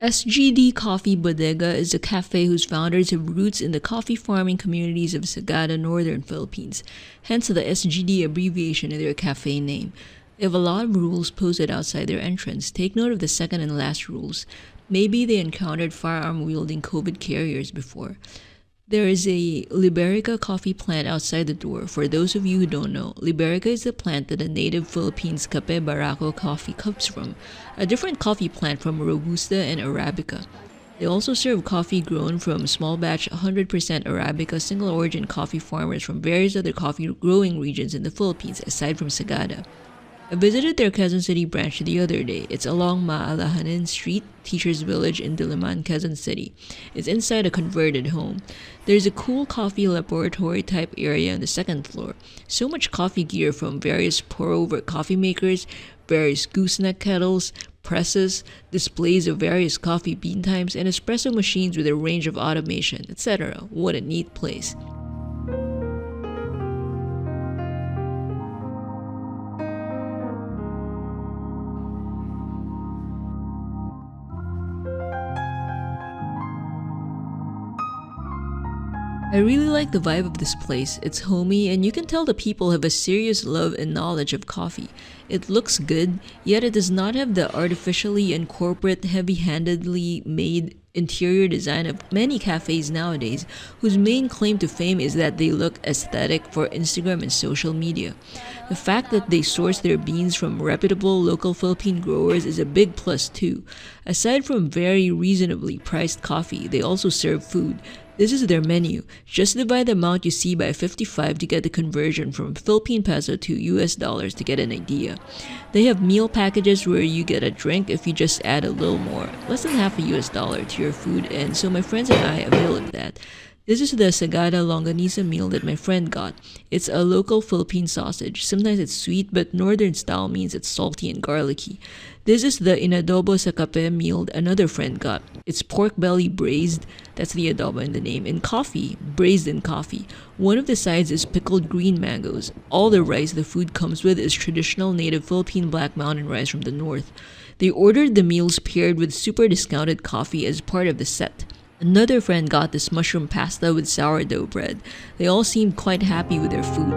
SGD Coffee Bodega is a cafe whose founders have roots in the coffee farming communities of Sagada, northern Philippines, hence the SGD abbreviation in their cafe name. They have a lot of rules posted outside their entrance. Take note of the second and last rules. Maybe they encountered firearm-wielding COVID carriers before. There is a Liberica coffee plant outside the door. For those of you who don't know, Liberica is the plant that the native Philippines Cape Barako coffee comes from, a different coffee plant from Robusta and Arabica. They also serve coffee grown from small batch 100% Arabica single origin coffee farmers from various other coffee growing regions in the Philippines aside from Sagada. I visited their Quezon City branch the other day. It's along Maalahanin Street, Teachers Village in Diliman, Quezon City. It's inside a converted home. There's a cool coffee laboratory type area on the second floor. So much coffee gear from various pour-over coffee makers, various gooseneck kettles, presses, displays of various coffee bean types, and espresso machines with a range of automation, etc. What a neat place. I really like the vibe of this place. It's homey and you can tell the people have a serious love and knowledge of coffee. It looks good, yet it does not have the artificially and corporate heavy-handedly made interior design of many cafes nowadays, whose main claim to fame is that they look aesthetic for Instagram and social media. The fact that they source their beans from reputable local Philippine growers is a big plus too. Aside from very reasonably priced coffee, they also serve food. This is their menu. Just divide the amount you see by 55 to get the conversion from Philippine peso to US dollars to get an idea. They have meal packages where you get a drink if you just add a little more, less than half a US dollar to your food, and so my friends and I avail of that. This is the Sagada Longanisa meal that my friend got. It's a local Philippine sausage. Sometimes it's sweet, but northern style means it's salty and garlicky. This is the Inadobo sa Kape meal another friend got. It's pork belly braised, that's the adobo in the name, and coffee, braised in coffee. One of the sides is pickled green mangoes. All the rice the food comes with is traditional native Philippine black mountain rice from the north. They ordered the meals paired with super discounted coffee as part of the set. Another friend got this mushroom pasta with sourdough bread. They all seemed quite happy with their food.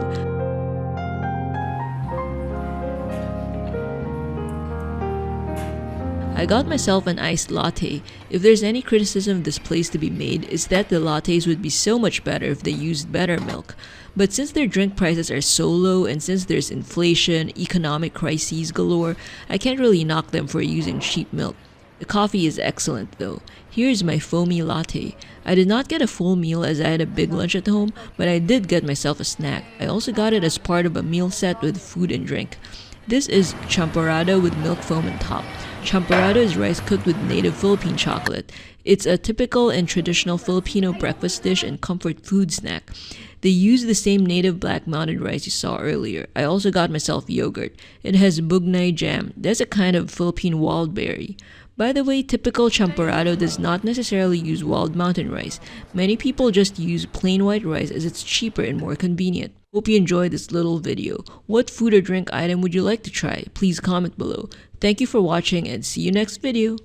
I got myself an iced latte. If there's any criticism of this place to be made, it's that the lattes would be so much better if they used better milk. But since their drink prices are so low and since there's inflation, economic crises galore, I can't really knock them for using cheap milk. The coffee is excellent though. Here's my foamy latte. I did not get a full meal as I had a big lunch at home, but I did get myself a snack. I also got it as part of a meal set with food and drink. This is champorado with milk foam on top. Champorado is rice cooked with native Philippine chocolate. It's a typical and traditional Filipino breakfast dish and comfort food snack. They use the same native black mountain rice you saw earlier. I also got myself yogurt. It has bugnay jam. That's a kind of Philippine wild berry. By the way, typical champorado does not necessarily use wild mountain rice. Many people just use plain white rice as it's cheaper and more convenient. Hope you enjoyed this little video. What food or drink item would you like to try? Please comment below. Thank you for watching and see you next video.